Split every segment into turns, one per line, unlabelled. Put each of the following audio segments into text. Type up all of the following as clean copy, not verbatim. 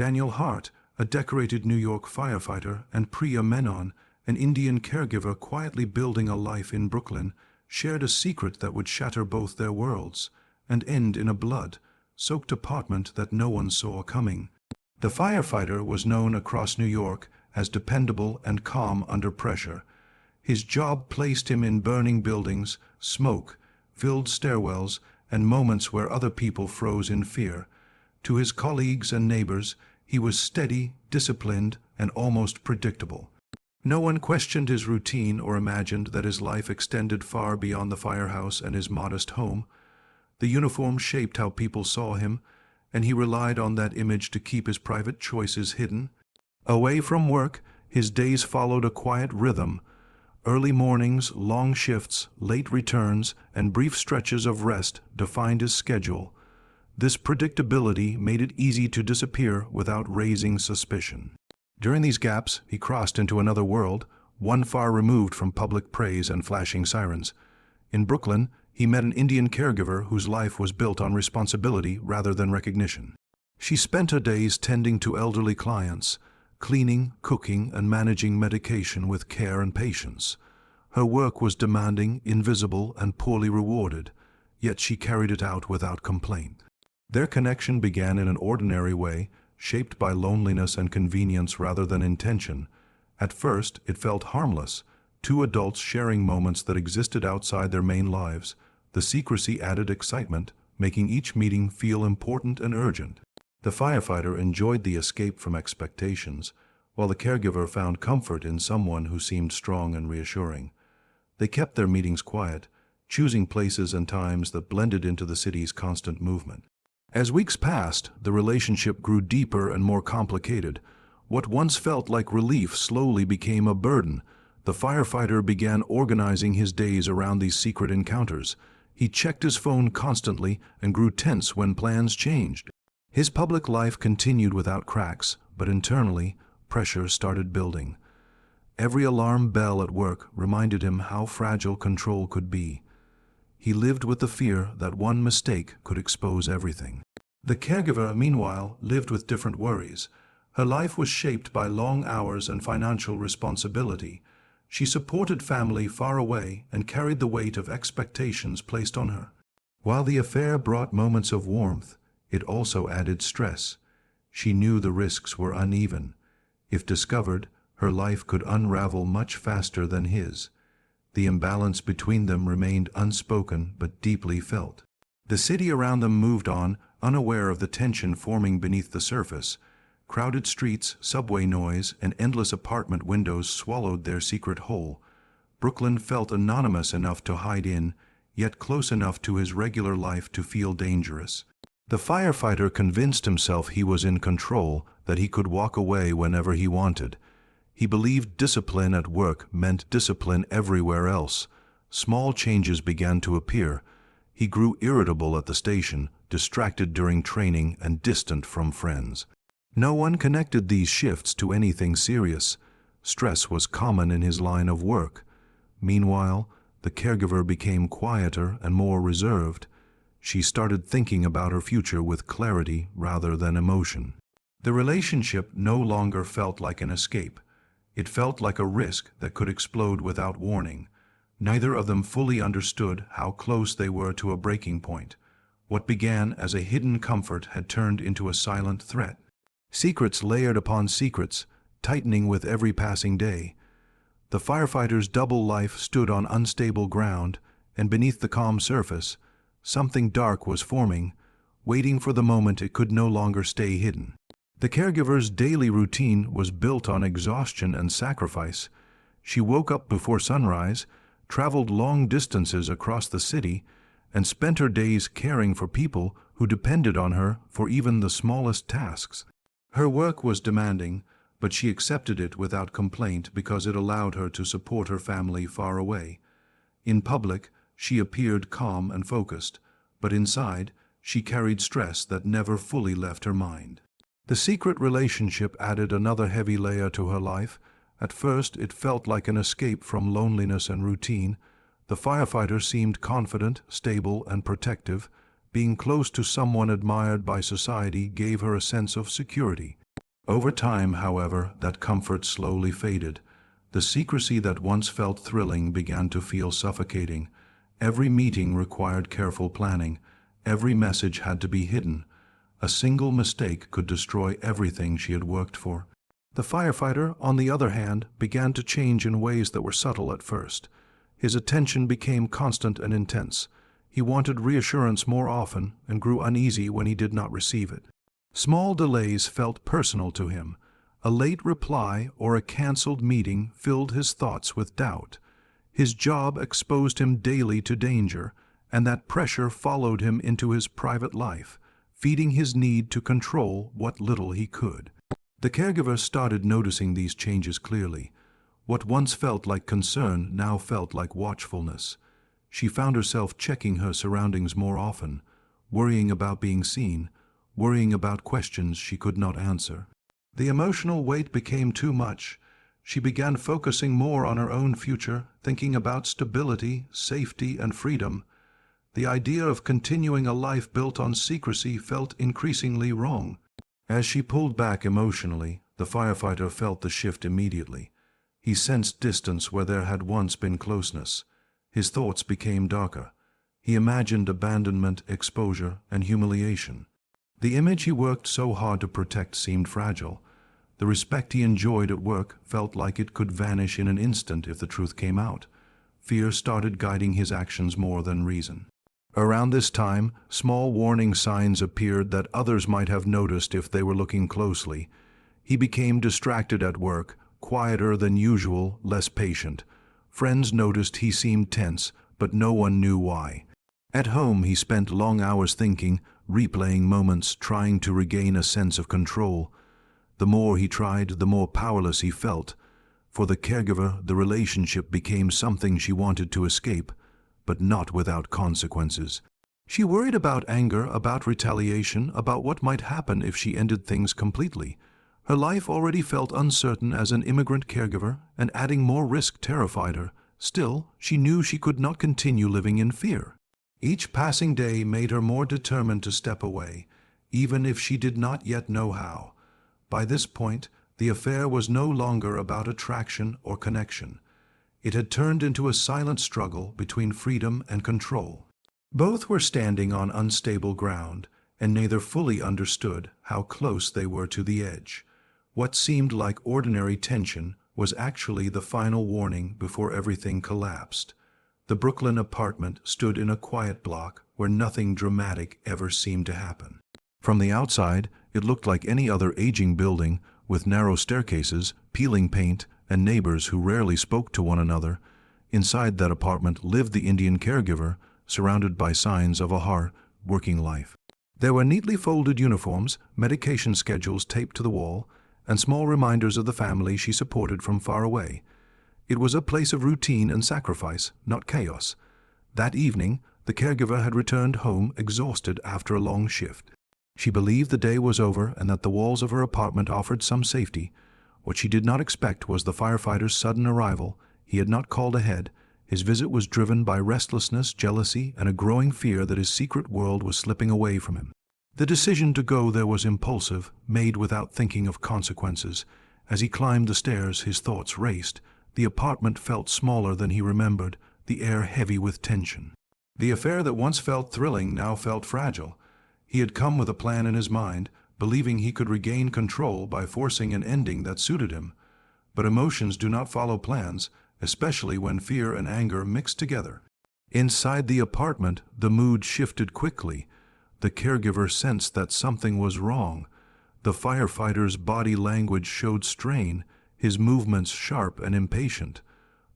Daniel Hart, a decorated New York firefighter, and Priya Menon, an Indian caregiver quietly building a life in Brooklyn, shared a secret that would shatter both their worlds and end in a blood-soaked apartment that no one saw coming. The firefighter was known across New York as dependable and calm under pressure. His job placed him in burning buildings, smoke-filled stairwells, and moments where other people froze in fear. To his colleagues and neighbors, he was steady, disciplined, and almost predictable. No one questioned his routine or imagined that his life extended far beyond the firehouse and his modest home. The uniform shaped how people saw him, and he relied on that image to keep his private choices hidden. Away from work, his days followed a quiet rhythm. Early mornings, long shifts, late returns, and brief stretches of rest defined his schedule. This predictability made it easy to disappear without raising suspicion. During these gaps, he crossed into another world, one far removed from public praise and flashing sirens. In Brooklyn, he met an Indian caregiver whose life was built on responsibility rather than recognition. She spent her days tending to elderly clients, cleaning, cooking, and managing medication with care and patience. Her work was demanding, invisible, and poorly rewarded, yet she carried it out without complaint. Their connection began in an ordinary way, shaped by loneliness and convenience rather than intention. At first, it felt harmless, two adults sharing moments that existed outside their main lives. The secrecy added excitement, making each meeting feel important and urgent. The firefighter enjoyed the escape from expectations, while the caregiver found comfort in someone who seemed strong and reassuring. They kept their meetings quiet, choosing places and times that blended into the city's constant movement. As weeks passed, the relationship grew deeper and more complicated. What once felt like relief slowly became a burden. The firefighter began organizing his days around these secret encounters. He checked his phone constantly and grew tense when plans changed. His public life continued without cracks, but internally, pressure started building. Every alarm bell at work reminded him how fragile control could be. He lived with the fear that one mistake could expose everything. The caregiver, meanwhile, lived with different worries. Her life was shaped by long hours and financial responsibility. She supported family far away and carried the weight of expectations placed on her. While the affair brought moments of warmth, it also added stress. She knew the risks were uneven. If discovered, her life could unravel much faster than his. The imbalance between them remained unspoken but deeply felt. The city around them moved on, unaware of the tension forming beneath the surface. Crowded streets, subway noise, and endless apartment windows swallowed their secret whole. Brooklyn felt anonymous enough to hide in, yet close enough to his regular life to feel dangerous. The firefighter convinced himself he was in control, that he could walk away whenever he wanted. He believed discipline at work meant discipline everywhere else. Small changes began to appear. He grew irritable at the station, distracted during training, and distant from friends. No one connected these shifts to anything serious. Stress was common in his line of work. Meanwhile, the caregiver became quieter and more reserved. She started thinking about her future with clarity rather than emotion. The relationship no longer felt like an escape. It felt like a risk that could explode without warning. Neither of them fully understood how close they were to a breaking point. What began as a hidden comfort had turned into a silent threat. Secrets layered upon secrets, tightening with every passing day. The firefighter's double life stood on unstable ground, and beneath the calm surface, something dark was forming, waiting for the moment it could no longer stay hidden. The caregiver's daily routine was built on exhaustion and sacrifice. She woke up before sunrise, traveled long distances across the city, and spent her days caring for people who depended on her for even the smallest tasks. Her work was demanding, but she accepted it without complaint because it allowed her to support her family far away. In public, she appeared calm and focused, but inside, she carried stress that never fully left her mind. The secret relationship added another heavy layer to her life. At first, it felt like an escape from loneliness and routine. The firefighter seemed confident, stable, and protective. Being close to someone admired by society gave her a sense of security. Over time, however, that comfort slowly faded. The secrecy that once felt thrilling began to feel suffocating. Every meeting required careful planning. Every message had to be hidden. A single mistake could destroy everything she had worked for. The firefighter, on the other hand, began to change in ways that were subtle at first. His attention became constant and intense. He wanted reassurance more often and grew uneasy when he did not receive it. Small delays felt personal to him. A late reply or a cancelled meeting filled his thoughts with doubt. His job exposed him daily to danger, and that pressure followed him into his private life, feeding his need to control what little he could. The caregiver started noticing these changes clearly. What once felt like concern now felt like watchfulness. She found herself checking her surroundings more often, worrying about being seen, worrying about questions she could not answer. The emotional weight became too much. She began focusing more on her own future, thinking about stability, safety, and freedom. The idea of continuing a life built on secrecy felt increasingly wrong. As she pulled back emotionally, the firefighter felt the shift immediately. He sensed distance where there had once been closeness. His thoughts became darker. He imagined abandonment, exposure, and humiliation. The image he worked so hard to protect seemed fragile. The respect he enjoyed at work felt like it could vanish in an instant if the truth came out. Fear started guiding his actions more than reason. Around this time, small warning signs appeared that others might have noticed if they were looking closely. He became distracted at work, quieter than usual, less patient. Friends noticed he seemed tense, but no one knew why. At home, he spent long hours thinking, replaying moments, trying to regain a sense of control. The more he tried, the more powerless he felt. For the caregiver, the relationship became something she wanted to escape, but not without consequences. She worried about anger, about retaliation, about what might happen if she ended things completely. Her life already felt uncertain as an immigrant caregiver, and adding more risk terrified her. Still, she knew she could not continue living in fear. Each passing day made her more determined to step away, even if she did not yet know how. By this point, the affair was no longer about attraction or connection. It had turned into a silent struggle between freedom and control. Both were standing on unstable ground, and neither fully understood how close they were to the edge. What seemed like ordinary tension was actually the final warning before everything collapsed. The Brooklyn apartment stood in a quiet block where nothing dramatic ever seemed to happen. From the outside, it looked like any other aging building, with narrow staircases, peeling paint, and neighbors who rarely spoke to one another. Inside that apartment lived the Indian caregiver, surrounded by signs of a hard-working life. There were neatly folded uniforms, medication schedules taped to the wall, and small reminders of the family she supported from far away. It was a place of routine and sacrifice, not chaos. That evening, the caregiver had returned home exhausted after a long shift. She believed the day was over and that the walls of her apartment offered some safety. What she did not expect was the firefighter's sudden arrival. He had not called ahead. His visit was driven by restlessness, jealousy, and a growing fear that his secret world was slipping away from him. The decision to go there was impulsive, made without thinking of consequences. As he climbed the stairs, his thoughts raced. The apartment felt smaller than he remembered, the air heavy with tension. The affair that once felt thrilling now felt fragile. He had come with a plan in his mind, believing he could regain control by forcing an ending that suited him. But emotions do not follow plans, especially when fear and anger mix together. Inside the apartment, the mood shifted quickly. The caregiver sensed that something was wrong. The firefighter's body language showed strain, his movements sharp and impatient.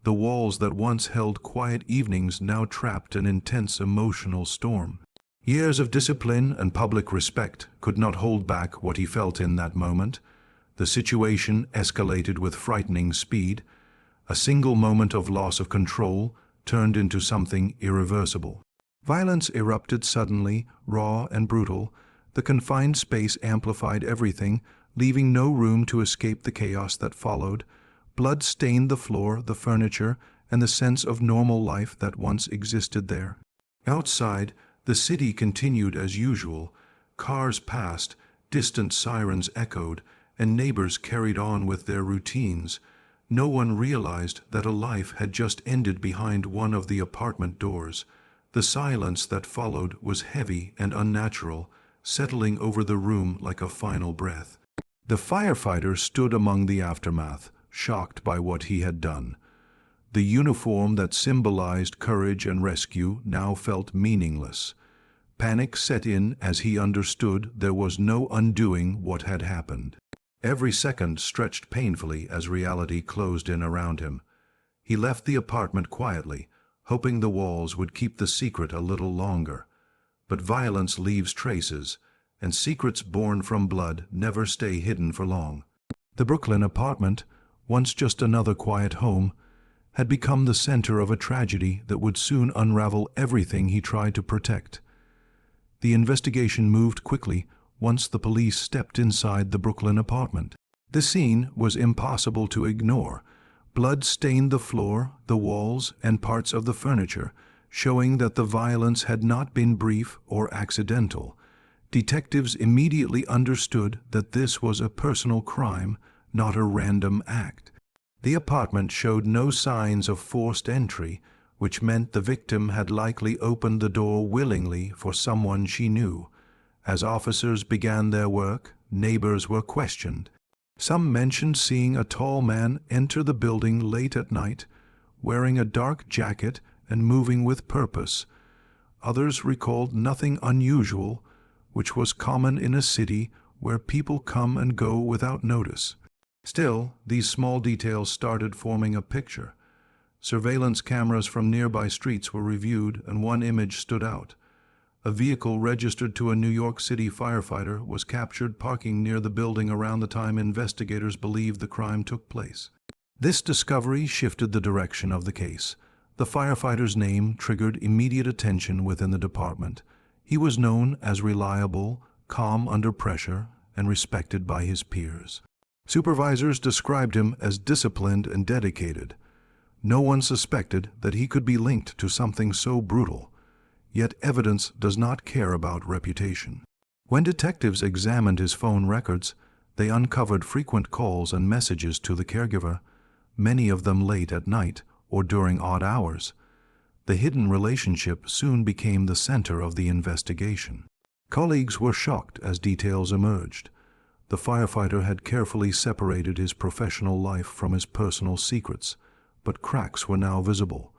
The walls that once held quiet evenings now trapped an intense emotional storm. Years of discipline and public respect could not hold back what he felt in that moment. The situation escalated with frightening speed. A single moment of loss of control turned into something irreversible. Violence erupted suddenly, raw and brutal. The confined space amplified everything, leaving no room to escape the chaos that followed. Blood stained the floor, the furniture, and the sense of normal life that once existed there. Outside, the city continued as usual. Cars passed, distant sirens echoed, and neighbors carried on with their routines, no one realized that a life had just ended behind one of the apartment doors. The silence that followed was heavy and unnatural, settling over the room like a final breath. The firefighter stood among the aftermath, shocked by what he had done. The uniform that symbolized courage and rescue now felt meaningless. Panic set in as he understood there was no undoing what had happened. Every second stretched painfully as reality closed in around him. He left the apartment quietly, hoping the walls would keep the secret a little longer. But violence leaves traces, and secrets born from blood never stay hidden for long. The Brooklyn apartment, once just another quiet home, had become the center of a tragedy that would soon unravel everything he tried to protect. The investigation moved quickly once the police stepped inside the Brooklyn apartment. The scene was impossible to ignore. Blood stained the floor, the walls, and parts of the furniture, showing that the violence had not been brief or accidental. Detectives immediately understood that this was a personal crime, not a random act. The apartment showed no signs of forced entry, which meant the victim had likely opened the door willingly for someone she knew. As officers began their work, neighbors were questioned. Some mentioned seeing a tall man enter the building late at night, wearing a dark jacket and moving with purpose. Others recalled nothing unusual, which was common in a city where people come and go without notice. Still, these small details started forming a picture. Surveillance cameras from nearby streets were reviewed, and one image stood out. A vehicle registered to a New York City firefighter was captured parking near the building around the time investigators believed the crime took place. This discovery shifted the direction of the case. The firefighter's name triggered immediate attention within the department. He was known as reliable, calm under pressure, and respected by his peers. Supervisors described him as disciplined and dedicated. No one suspected that he could be linked to something so brutal. Yet evidence does not care about reputation. When detectives examined his phone records, they uncovered frequent calls and messages to the caregiver, many of them late at night or during odd hours. The hidden relationship soon became the center of the investigation. Colleagues were shocked as details emerged. The firefighter had carefully separated his professional life from his personal secrets, but cracks were now visible.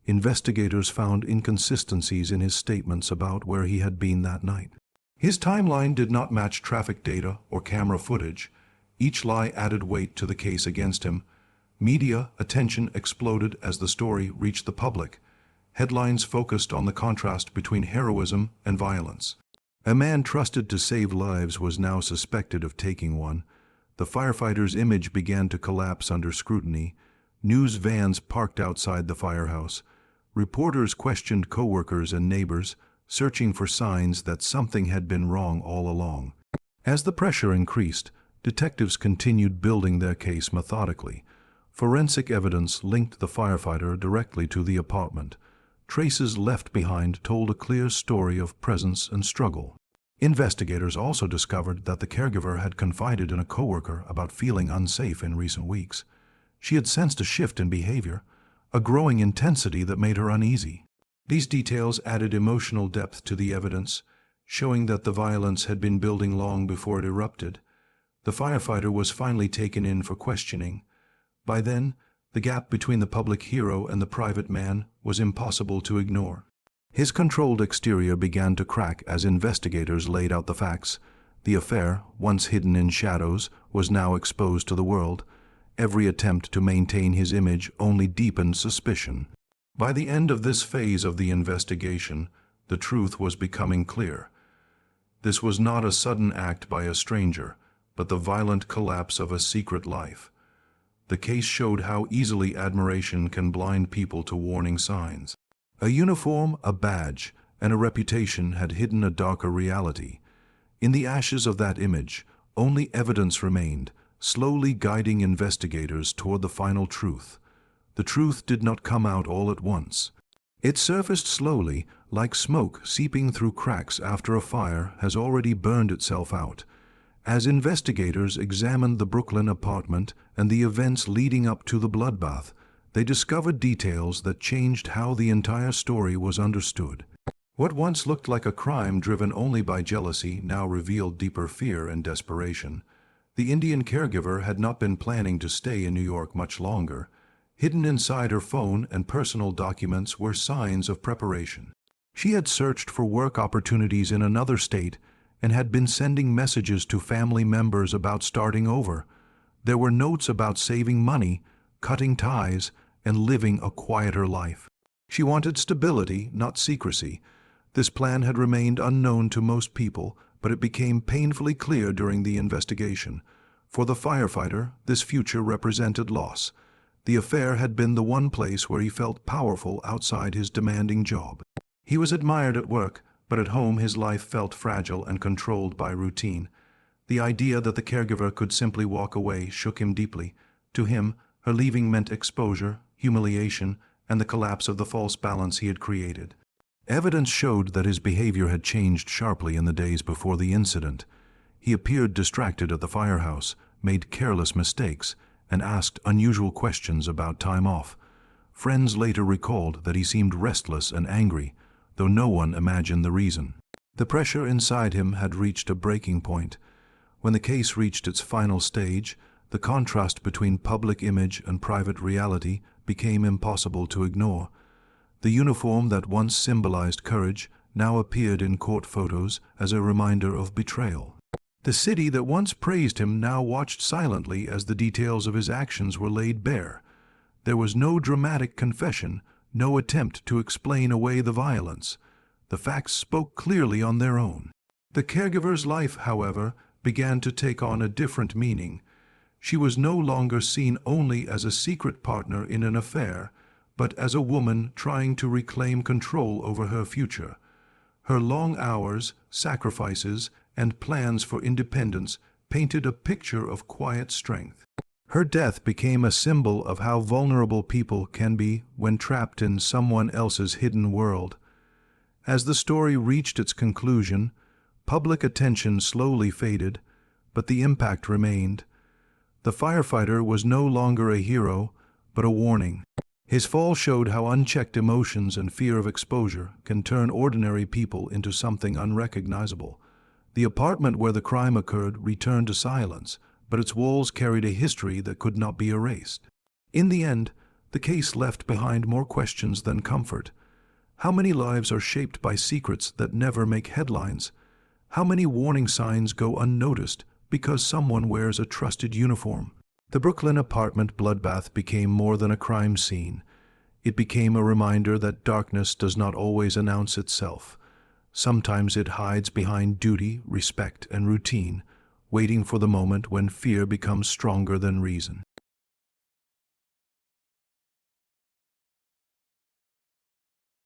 Investigators found inconsistencies in his statements about where he had been that night. His timeline did not match traffic data or camera footage. Each lie added weight to the case against him. Media attention exploded as the story reached the public. Headlines focused on the contrast between heroism and violence. A man trusted to save lives was now suspected of taking one. The firefighter's image began to collapse under scrutiny. News vans parked outside the firehouse. Reporters questioned co-workers and neighbors, searching for signs that something had been wrong all along. As the pressure increased, detectives continued building their case methodically. Forensic evidence linked the firefighter directly to the apartment. Traces left behind told a clear story of presence and struggle. Investigators also discovered that the caregiver had confided in a coworker about feeling unsafe in recent weeks. She had sensed a shift in behavior, a growing intensity that made her uneasy. These details added emotional depth to the evidence, showing that the violence had been building long before it erupted. The firefighter was finally taken in for questioning. By then, the gap between the public hero and the private man was impossible to ignore. His controlled exterior began to crack as investigators laid out the facts. The affair, once hidden in shadows, was now exposed to the world. Every attempt to maintain his image only deepened suspicion. By the end of this phase of the investigation, the truth was becoming clear. This was not a sudden act by a stranger, but the violent collapse of a secret life. The case showed how easily admiration can blind people to warning signs. A uniform, a badge, and a reputation had hidden a darker reality. In the ashes of that image, only evidence remained, slowly guiding investigators toward the final truth. The truth did not come out all at once. It surfaced slowly, like smoke seeping through cracks after a fire has already burned itself out. As investigators examined the Brooklyn apartment and the events leading up to the bloodbath, they discovered details that changed how the entire story was understood. What once looked like a crime driven only by jealousy now revealed deeper fear and desperation. The Indian caregiver had not been planning to stay in New York much longer. Hidden inside her phone and personal documents were signs of preparation. She had searched for work opportunities in another state and had been sending messages to family members about starting over. There were notes about saving money, cutting ties, and living a quieter life. She wanted stability, not secrecy. This plan had remained unknown to most people, but it became painfully clear during the investigation. For the firefighter, this future represented loss. The affair had been the one place where he felt powerful outside his demanding job. He was admired at work, but at home his life felt fragile and controlled by routine. The idea that the caregiver could simply walk away shook him deeply. To him, her leaving meant exposure, humiliation, and the collapse of the false balance he had created. Evidence showed that his behavior had changed sharply in the days before the incident. He appeared distracted at the firehouse, made careless mistakes, and asked unusual questions about time off. Friends later recalled that he seemed restless and angry, though no one imagined the reason. The pressure inside him had reached a breaking point. When the case reached its final stage, the contrast between public image and private reality became impossible to ignore. The uniform that once symbolized courage now appeared in court photos as a reminder of betrayal. The city that once praised him now watched silently as the details of his actions were laid bare. There was no dramatic confession, no attempt to explain away the violence. The facts spoke clearly on their own. The caregiver's life, however, began to take on a different meaning. She was no longer seen only as a secret partner in an affair, but as a woman trying to reclaim control over her future. Her long hours, sacrifices, and plans for independence painted a picture of quiet strength. Her death became a symbol of how vulnerable people can be when trapped in someone else's hidden world. As the story reached its conclusion, public attention slowly faded, but the impact remained. The firefighter was no longer a hero, but a warning. His fall showed how unchecked emotions and fear of exposure can turn ordinary people into something unrecognizable. The apartment where the crime occurred returned to silence, but its walls carried a history that could not be erased. In the end, the case left behind more questions than comfort. How many lives are shaped by secrets that never make headlines? How many warning signs go unnoticed because someone wears a trusted uniform? The Brooklyn apartment bloodbath became more than a crime scene. It became a reminder that darkness does not always announce itself. Sometimes it hides behind duty, respect, and routine, waiting for the moment when fear becomes stronger than reason.